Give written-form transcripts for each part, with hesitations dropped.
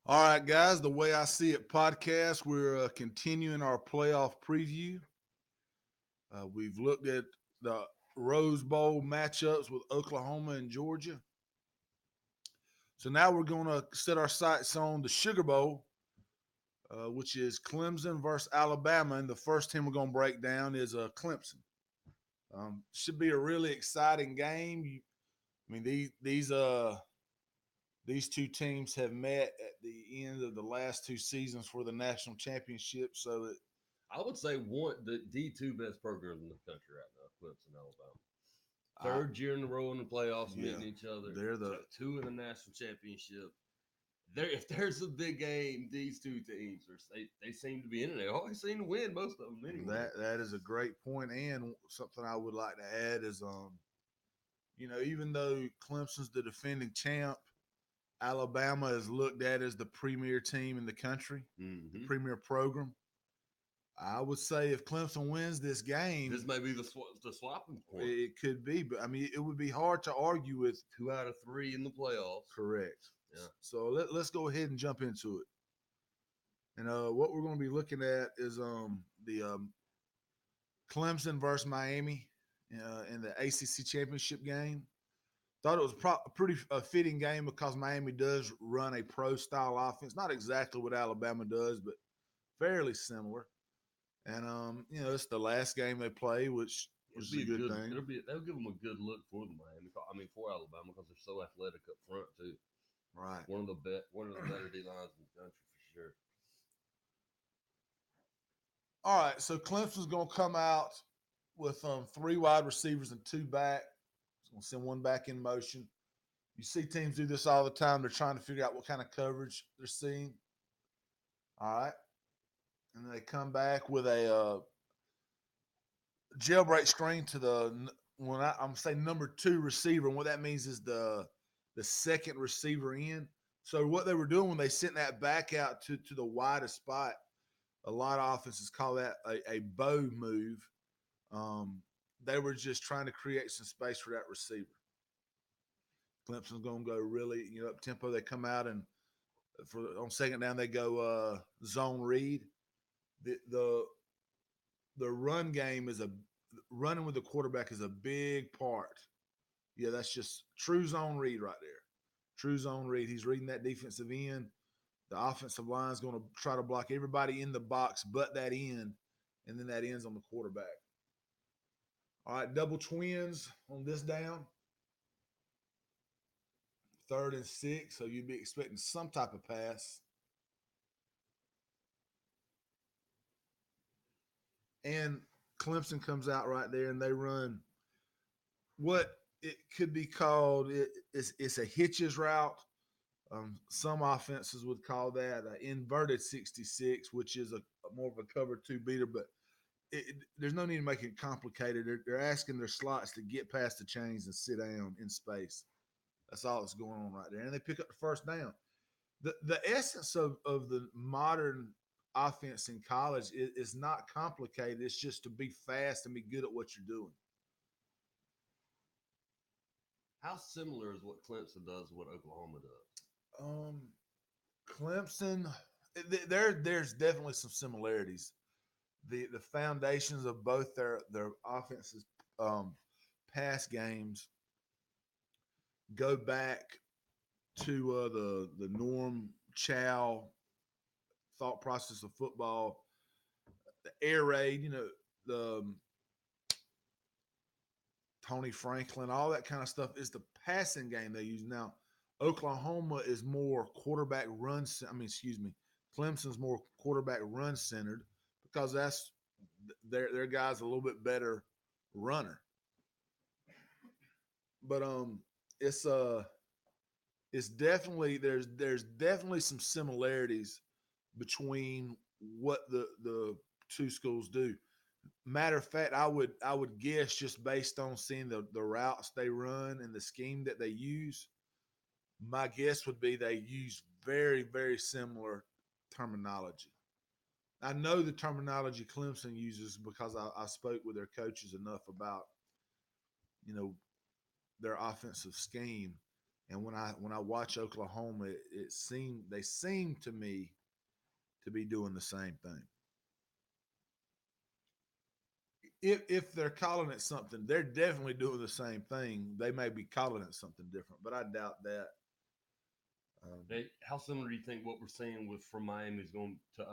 All right, guys, the way I see it podcast, we're continuing our playoff preview. We've looked at the Rose Bowl matchups with Oklahoma and Georgia. So now we're going to set our sights on the Sugar Bowl, which is Clemson versus Alabama. And the first team we're going to break down is Clemson. Should be a really exciting game. I mean, these two teams have met at the end of the last two seasons for the national championship. I would say the two best programs in the country right now, Clemson, Alabama. I, Third year in a row in the playoffs, yeah, meeting each other. they're the Two in the national championship. If there's a big game, these two teams they seem to be in it. They always seem to win most of them anyway. that is a great point. And something I would like to add is, even though Clemson's the defending champ, Alabama is looked at as the premier team in the country, the Mm-hmm. premier program. I would say if Clemson wins this This game, may be the swapping point. it could be, but I mean, it would be hard to argue with. 2 out of 3 in the playoffs. Correct. Yeah. So let's go ahead and jump into it. And what we're going to be looking at is the Clemson versus Miami in the ACC championship game. Thought it was a pretty fitting game because Miami does run a pro style offense, not exactly what Alabama does, but fairly similar. And it's the last game they play, which It'll is be a a good good. thing. They'll give them a good look for the Miami. I mean, for Alabama because they're so athletic up front too. Right. One of the better D lines in the country for sure. All right. So Clemson's going to come out with three wide receivers and two back. It's going to send one back in motion. You see teams do this all the time. They're trying to figure out what kind of coverage they're seeing. All right. And they come back with a jailbreak screen to I'm saying number two receiver. And what that means is the second receiver in. So what they were doing when they sent that back out to the widest spot, a lot of offenses call that a bow move. Um, they were just trying to create some space for that receiver. Clemson's going to go really up tempo. They come out and on second down they go zone read. The the run game is a running with the quarterback is a big part. Yeah, that's just true zone read right there. True zone read. He's reading that defensive end. The offensive line is going to try to block everybody in the box but that end, and then that ends on the quarterback. All right, double twins on this down. 3rd and 6, so you'd be expecting some type of pass. And Clemson comes out right there and they run what it could be called it's a hitches route. Some offenses would call that an inverted 66, which is a more of a cover two beater, but there's no need to make it complicated. They're asking their slots to get past the chains and sit down in space. That's all that's going on right there. And they pick up the first down. The essence of the modern offense in college is not complicated. It's just to be fast and be good at what you're doing. How similar is what Clemson does to what Oklahoma does? Um, Clemson, there's definitely some similarities. The foundations of both their offenses, pass games go back to the Norm Chow thought process of football, the air raid, the Tony Franklin, all that kind of stuff is the passing game they use now. Oklahoma is more quarterback run. I mean, excuse me, Clemson's more quarterback run centered because that's their guy's a little bit better runner. But it's it's definitely there's definitely some similarities between what the two schools do. Matter of fact, I would guess just based on seeing the routes they run and the scheme that they use, my guess would be they use very, very similar terminology. I know the terminology Clemson uses because I spoke with their coaches enough about, you know, their offensive scheme. And when I watch Oklahoma, they seem to me to be doing the same thing. If they're calling it something, they're definitely doing the same thing. They may be calling it something different, but I doubt that. How similar do you think what we're seeing with from Miami is going to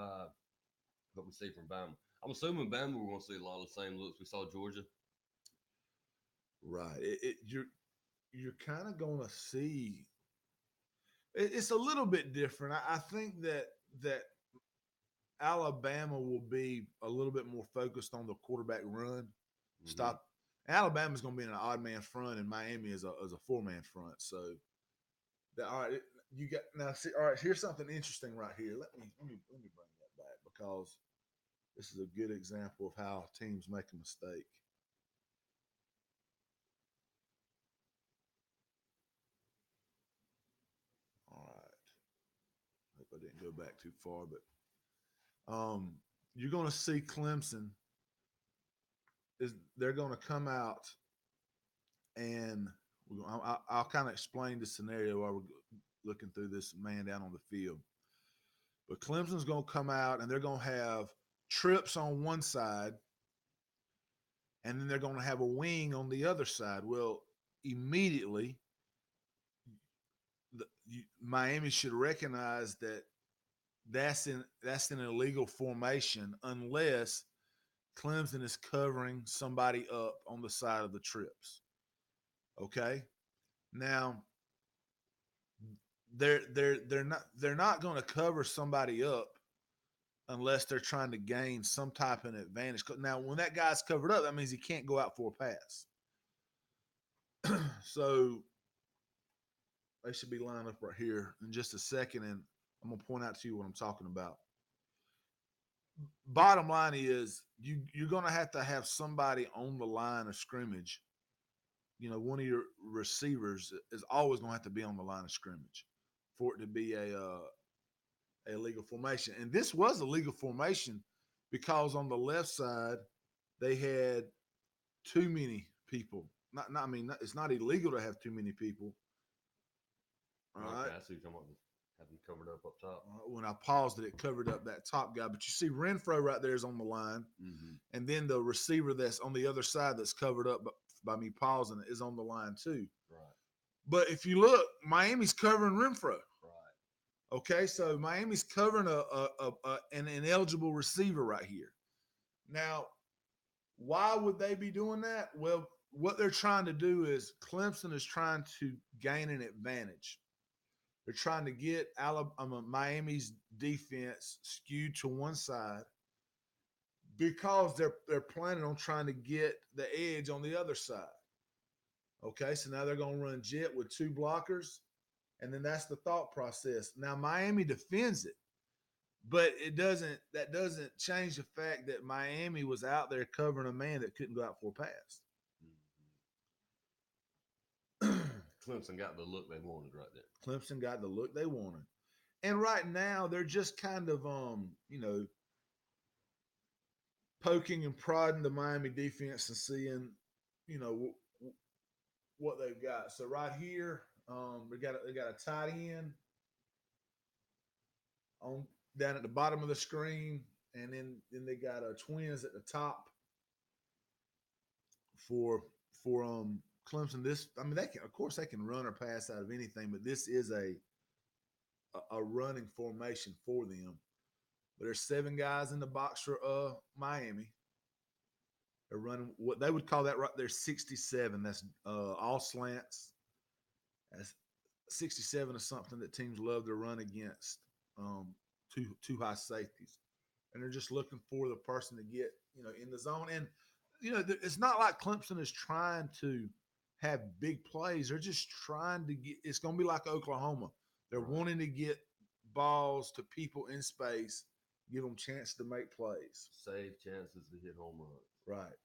what we see from Bama? I'm assuming Bama we're going to see a lot of the same looks we saw Georgia. Right. You're kind of going to see. It's a little bit different. I think that Alabama will be a little bit more focused on the quarterback run. Mm-hmm. Stop. Alabama's going to be in an odd man front, and Miami is a 4-man front. So, all right, you got now. See, all right, here's something interesting right here. Let me bring that back because this is a good example of how teams make a mistake. All right, hope I didn't go back too far, but you're going to see Clemson is they're going to come out and I'll kind of explain the scenario while we're looking through this man down on the field. But Clemson's going to come out and they're going to have trips on one side, and then they're going to have a wing on the other side. Well, immediately, Miami should recognize that that's an illegal formation unless Clemson is covering somebody up on the side of the trips. Okay, now they're not going to cover somebody up unless they're trying to gain some type of advantage. Now, when that guy's covered up, that means he can't go out for a pass. So they should be lined up right here in just a second, and I'm gonna point out to you what I'm talking about. Bottom line is you're gonna have to have somebody on the line of scrimmage. You know, one of your receivers is always gonna have to be on the line of scrimmage for it to be a legal formation. And this was a legal formation because on the left side they had too many people. I mean, it's not illegal to have too many people. All Okay, right. I see you talking about having covered up top. When I paused it, it covered up that top guy. But you see, Renfro right there is on the line, Mm-hmm. and then the receiver that's on the other side that's covered up by me pausing it is on the line too. Right. But if you look, Miami's covering Renfro. Right. Okay, so Miami's covering an ineligible receiver right here. Now, why would they be doing that? Well, what they're trying to do is Clemson is trying to gain an advantage. They're trying to get Miami's defense skewed to one side because they're planning on trying to get the edge on the other side. Okay, so now they're going to run jet with two blockers, and then that's the thought process. Now Miami defends it, but that doesn't change the fact that Miami was out there covering a man that couldn't go out for a pass. Mm-hmm. Clemson got the look they wanted right there. Clemson got the look they wanted. And right now they're just kind of poking and prodding the Miami defense and seeing, you know, what they've got. So right here, they got a tight end on down at the bottom of the screen, and then they got twins at the top for Clemson. This, I mean, they can, of course they can run or pass out of anything, but this is a running formation for them. But there's 7 guys in the box for Miami. They're running what they would call that right there 67. That's all slants. That's 67 is something that teams love to run against two high safeties, and they're just looking for the person to get in the zone. And it's not like Clemson is trying to have big plays. They're just trying to get. It's going to be like Oklahoma. They're wanting to get balls to people in space, give them chance to make plays, save chances to hit home runs. Right.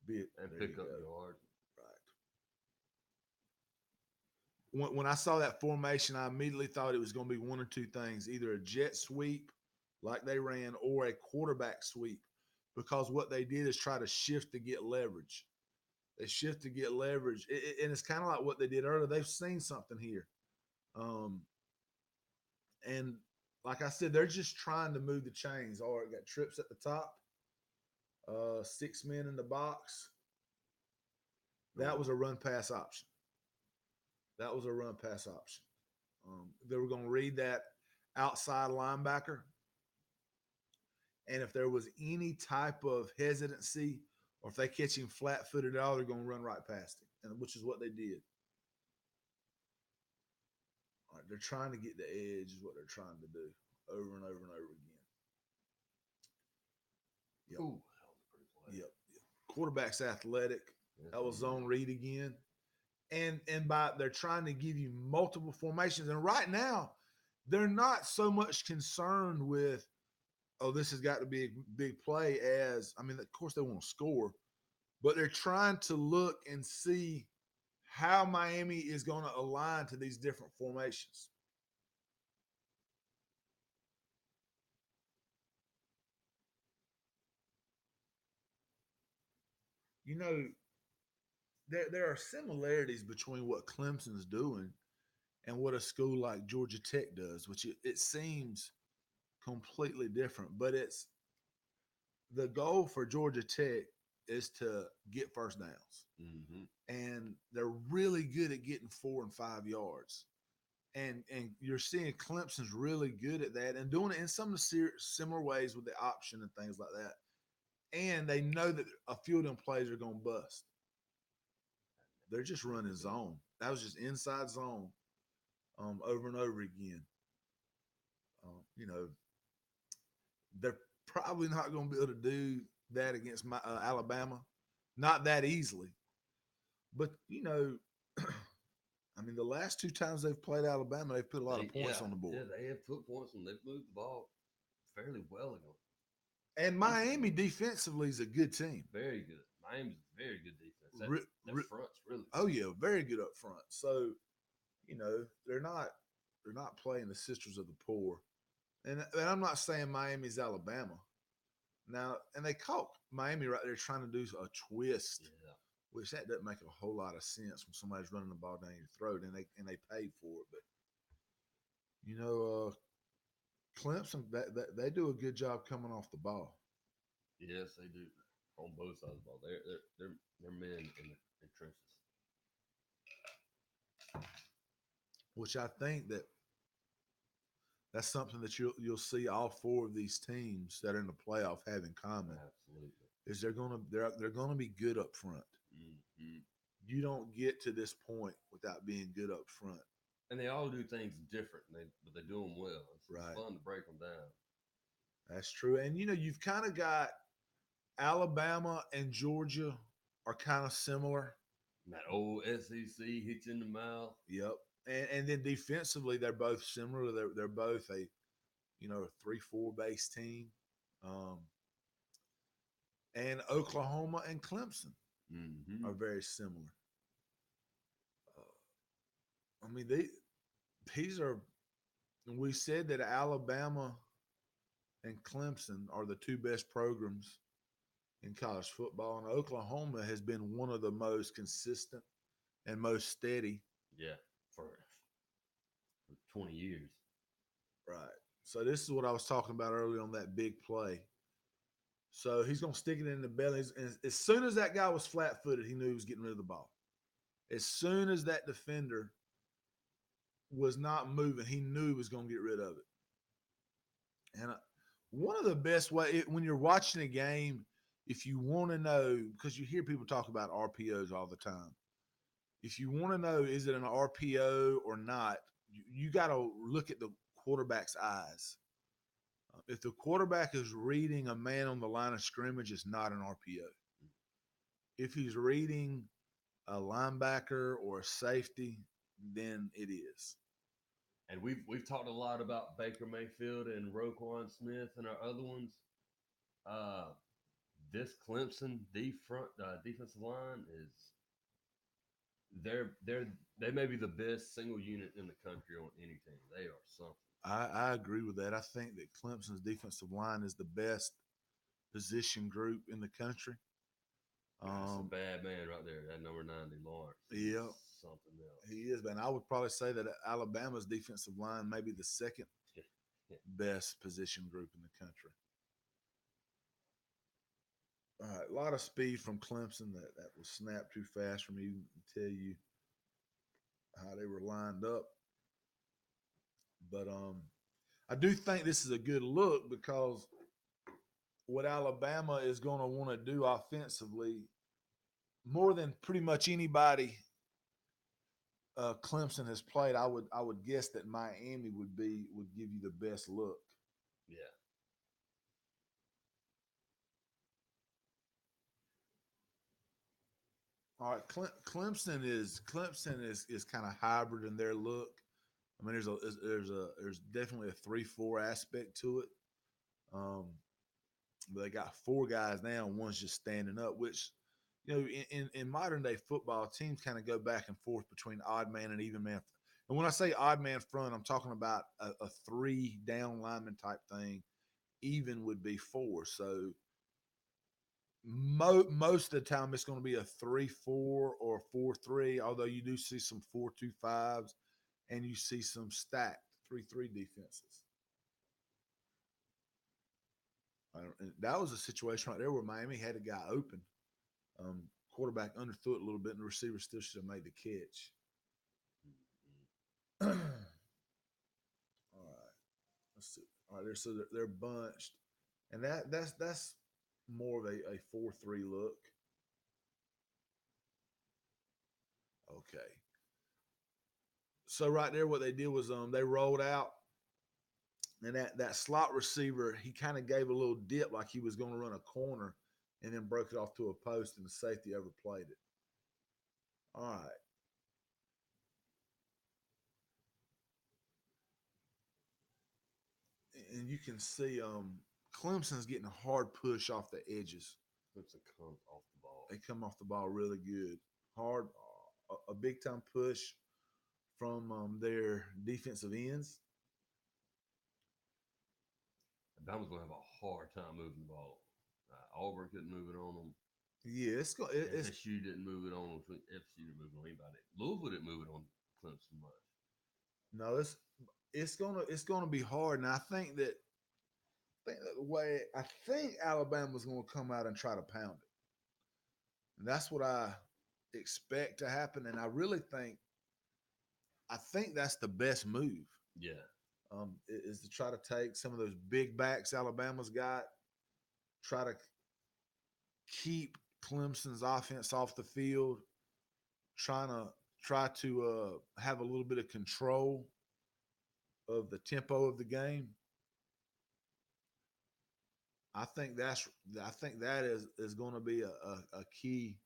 And pick up yard. Right. When I saw that formation, I immediately thought it was going to be one or two things: either a jet sweep, like they ran, or a quarterback sweep. Because what they did is try to shift to get leverage. They shift to get leverage, and it's kind of like what they did earlier. They've seen something here, um, and like I said, they're just trying to move the chains. All right, got trips at the top, 6 men in the box. That was a run pass option. That was a run pass option. They were going to read that outside linebacker, and if there was any type of hesitancy or if they catch him flat footed at all, they're going to run right past him, and which is what they did. All right, they're trying to get the edge, is what they're trying to do over and over and over again. Yep. Ooh, that was a pretty play. Yep. Quarterback's athletic. Yes, That was he zone is. read again. And by they're trying to give you multiple formations. And right now, they're not so much concerned with, oh, this has got to be a big play as, I mean, of course they want to score, but they're trying to look and see how Miami is going to align to these different formations. You know, there are similarities between what Clemson's doing and what a school like Georgia Tech does, which it seems completely different. But it's the goal for Georgia Tech is to get first downs, Mm-hmm. and they're really good at getting 4 and 5 yards. And you're seeing Clemson's really good at that and doing it in some of the similar ways with the option and things like that. And they know that a few of them plays are going to bust. They're just running zone. That was just inside zone, over and over again. You know, they're probably not going to be able to do that against Alabama, not that easily. But you know, I mean, the last 2 times they've played Alabama, they've put a lot of points on the Yeah, board. they have put points and they've moved the ball fairly well ago. And Miami defensively is a good team. Very good. Miami's very good defense. That front's really good. Oh yeah, very good up front. So you know they're not playing the sisters of the poor. And I'm not saying Miami's Alabama now. And they caught Miami right there trying to do a twist, Yeah. which that doesn't make a whole lot of sense when somebody's running the ball down your throat and they paid for it. But you know, Clemson they do a good job coming off the ball. Yes, they do. On both sides of the ball. They're men in trenches. Which I think that's something that you'll see all 4 of these teams that are in the playoff have in common. Absolutely. Is they're gonna be good up front. Mm-hmm. You don't get to this point without being good up front. And they all do things different, but they do them well. It's Right. fun to break them down. That's true. And you know, you've kind of got Alabama and Georgia are kind of similar. And that old SEC hits you in the mouth. Yep. And then defensively, they're both similar. They're both a 3-4 base team. Um, and Oklahoma and Clemson Mm-hmm. are very similar. I mean, these are. We said that Alabama and Clemson are the 2 best programs in college football, and Oklahoma has been one of the most consistent and most steady. Yeah, for 20 years. Right. So this is what I was talking about earlier on that big play. So he's going to stick it in the belly. And as soon as that guy was flat-footed, he knew he was getting rid of the ball. As soon as that defender was not moving, he knew he was going to get rid of it. And one of the best way when you're watching a game, if you want to know, because you hear people talk about RPOs all the time, if you want to know is it an RPO or not, you got to look at the quarterback's eyes. If the quarterback is reading a man on the line of scrimmage, it's not an RPO. If he's reading a linebacker or a safety, then it is. And we've talked a lot about Baker Mayfield and Roquan Smith and our other ones. Uh, this Clemson defensive line is they may be the best single unit in the country on any team. They are something. I agree with that. I think that Clemson's defensive line is the best position group in the country. That's a Um, bad man right there. That number 90, Lawrence. He's yeah, something else. he is, man. I would probably say that Alabama's defensive line may be the second best position group in the country. All right, a lot of speed from Clemson that was snapped too fast for me to tell you how they were lined up. But I do think this is a good look because what Alabama is going to want to do offensively more than pretty much anybody Clemson has played. I would guess that Miami would give you the best look. Yeah. All right, Clemson is kind of hybrid in their look. I mean, there's definitely a 3-4 aspect to it. Um, but they got four guys now, and one's just standing up. Which, in modern day football, teams kind of go back and forth between odd man and even man. And when I say odd man front, I'm talking about a three down lineman type thing. Even would be four. So most of the time it's going to be a 3-4 or 4-3. Although you do see some 4-2-5s, and you see some stacked 3-3 defenses. And that was a situation right there where Miami had a guy open. Quarterback underthrew it a little bit, and the receiver still should have made the catch. All right, let's see. All right, so they're bunched, and that's more of a 4-3 look. Okay, so right there, what they did was they rolled out, and that slot receiver, he kind of gave a little dip like he was going to run a corner, and then broke it off to a post, and the safety overplayed it. All right, and you can see Clemson's getting a hard push off the edges. Clemson comes off the ball. They come off the ball really good, hard, a big time push from their defensive ends. Alabama's going to have a hard time moving the ball. Auburn couldn't move it on them. Yeah, it's FSU didn't move it on them. FSU didn't move it on anybody. Louisville didn't move it on Clemson much. no, it's gonna be hard, and I think that the way I think Alabama's gonna come out and try to pound it, and that's what I expect to happen, and I think that's the best move. Yeah. Is to try to take some of those big backs Alabama's got, try to keep Clemson's offense off the field, try to have a little bit of control of the tempo of the game. I think that's I think that is going to be a key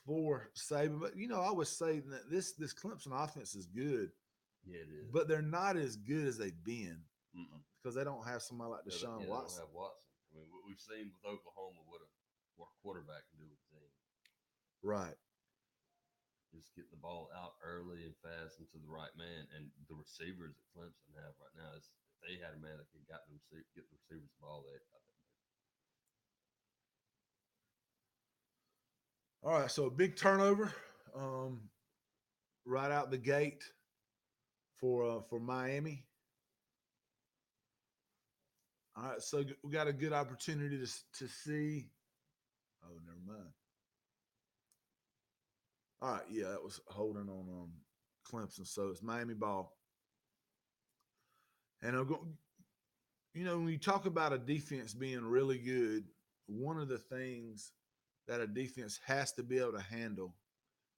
for Saban. But I would say that this Clemson offense is good, Yeah, it is. but they're not as good as they've been Mm-mm. because they don't have somebody like Yeah, Deshaun they don't Watson. have Watson. I mean, we've seen with Oklahoma what a quarterback can do with the team. Right. Just get the ball out early and fast into the right man. And the receivers that Clemson have right now is if they had a man that could get the receivers the ball, I think All right. So a big turnover, um, right out the gate for Miami. All right. So we got a good opportunity to see. Oh, never mind. All right. Yeah, that was holding on Clemson. So it's Miami ball. And when you talk about a defense being really good, one of the things that a defense has to be able to handle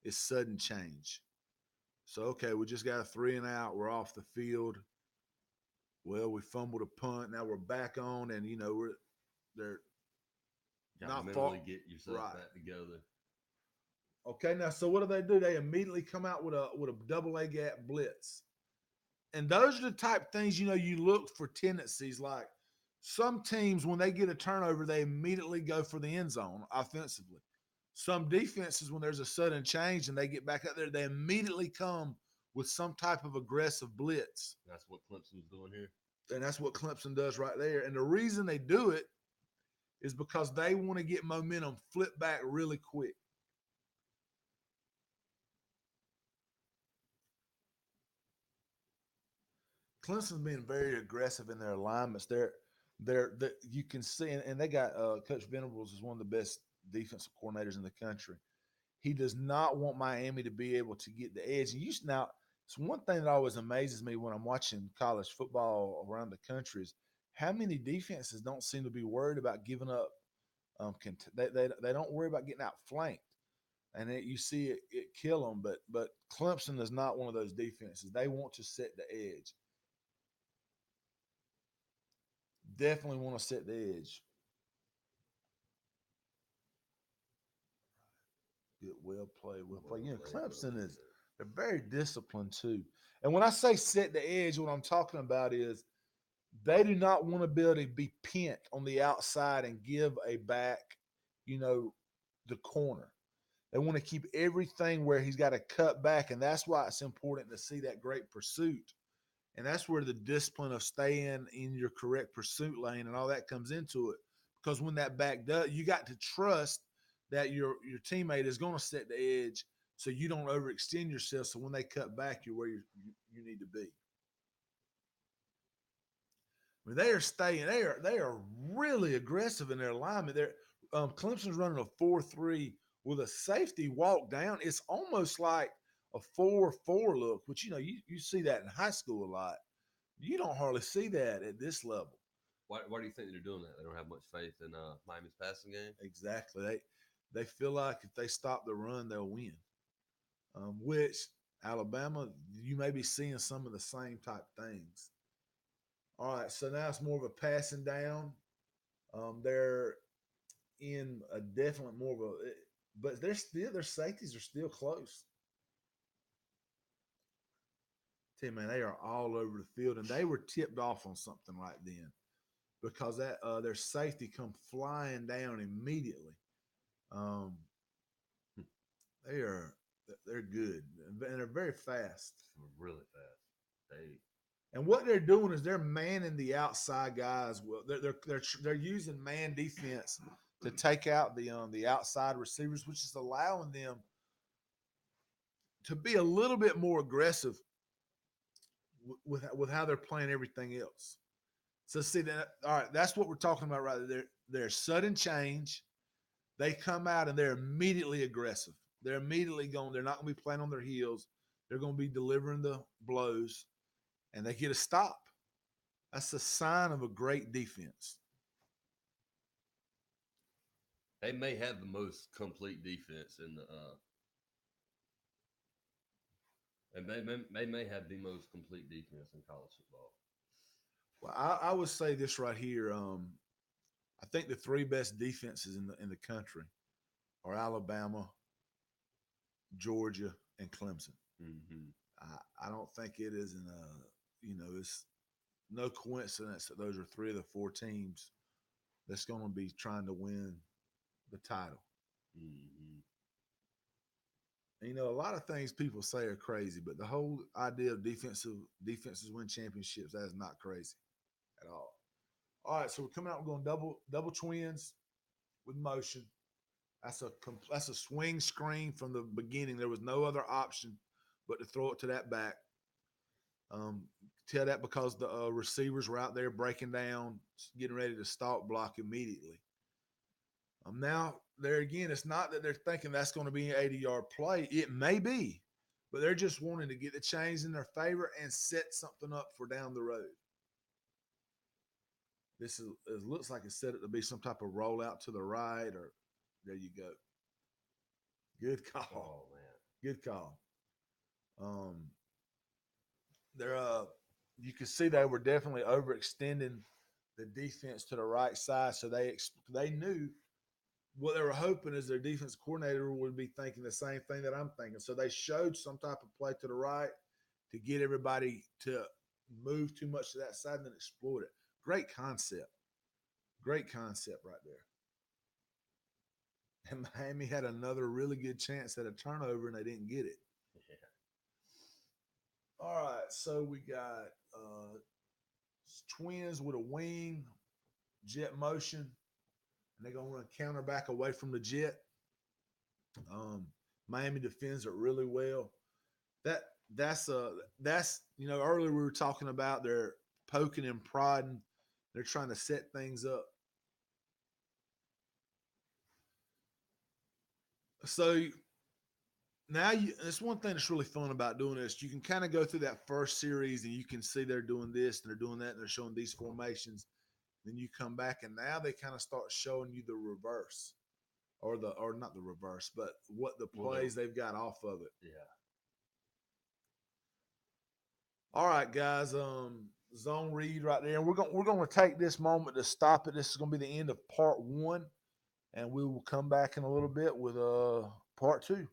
is sudden change. So, okay, we just got a 3 and out. We're off the field. Well, we fumbled a punt. Now we're back on, and they're you got to not far mentally get yourself right. back together. Okay, now so what do? They immediately come out with a double A gap blitz. And those are the type things, you look for tendencies. Like some teams, when they get a turnover, they immediately go for the end zone offensively. Some defenses, when there's a sudden change and they get back out there, they immediately come with some type of aggressive blitz. That's what Clemson's doing here. And that's what Clemson does right there. And the reason they do it is because they want to get momentum, flip back really quick. Clemson's being very aggressive in their alignments. You can see, and they got Coach Venables is one of the best defensive coordinators in the country. He does not want Miami to be able to get the edge. And now, it's one thing that always amazes me when I'm watching college football around the country is how many defenses don't seem to be worried about giving up. They don't worry about getting outflanked, and you see it kill them. But Clemson is not one of those defenses. They want to set the edge. Definitely want to set the edge. Good, well played, well played. Well Clemson is played. they're very disciplined too. And when I say set the edge, what I'm talking about is they do not want to be able to be pent on the outside and give a back, you know, the corner. They want to keep everything where he's got to cut back, and that's why it's important to see that great pursuit. And that's where the discipline of staying in your correct pursuit lane and all that comes into it. Because when that back does, you got to trust that your teammate is going to set the edge so you don't overextend yourself. So when they cut back, you're where you need to be. I mean, they are staying. They are really aggressive in their alignment. Clemson's running a 4-3 with a safety walk down. It's almost like a 4-4 look, which you see that in high school a lot. You don't hardly see that at this level. Why do you think they're doing that? They don't have much faith in Miami's passing game. Exactly. They feel like if they stop the run, they'll win. Which Alabama, you may be seeing some of the same type things. All right, so now it's more of a passing down. They're in a definite more of a, but their safeties are still close. Tell you, man, they are all over the field, and they were tipped off on something right then because that their safety come flying down immediately. Um, they are they're good and they're very fast. Really fast. They And what they're doing is they're manning the outside guys. Well, they're using man defense to take out the outside receivers, which is allowing them to be a little bit more aggressive with how they're playing everything else. So see that all right, that's what we're talking about right there. They're sudden change. They come out and they're immediately aggressive. They're immediately going. They're not going to be playing on their heels. They're going to be delivering the blows, and they get a stop. That's a sign of a great defense. they may have the most complete defense in the and they may have the most complete defense in college football. Well, I would say this right here. I think the three best defenses in the country are Alabama, Georgia, and Clemson. Mm-hmm. I don't think it is it's no coincidence that those are three of the four teams that's going to be trying to win the title. Mm-hmm. And, a lot of things people say are crazy, but the whole idea of defenses win championships, that is not crazy at all. All right, so we're coming out. We're going double twins with motion. That's a swing screen from the beginning. There was no other option but to throw it to that back. Um, Tell that because the receivers were out there breaking down, getting ready to stop block immediately. Now, there again, it's not that they're thinking that's going to be an 80-yard play. It may be, but they're just wanting to get the chains in their favor and set something up for down the road. It looks like it's set up to be some type of rollout to the right, or there you go. Good call. Oh man. Good call. Um, they're you can see they were definitely overextending the defense to the right side, so they knew what they were hoping is their defense coordinator would be thinking the same thing that I'm thinking. So they showed some type of play to the right to get everybody to move too much to that side and then exploit it. Great concept. Great concept right there. And Miami had another really good chance at a turnover and they didn't get it. Yeah. All right, so we got twins with a wing, jet motion. and they're gonna run counter back away from the jet. Um, Miami defends it really well. That that's earlier we were talking about they're poking and prodding. They're trying to set things up. So now it's one thing that's really fun about doing this. You can kind of go through that first series and you can see they're doing this and they're doing that and they're showing these formations. Then you come back and now they kind of start showing you the reverse or not the reverse, but what the Well, plays they've got off of it. yeah. All right, guys. Zone read right there, and we're gonna take this moment to stop it. This is gonna be the end of part one, and we will come back in a little bit with part two.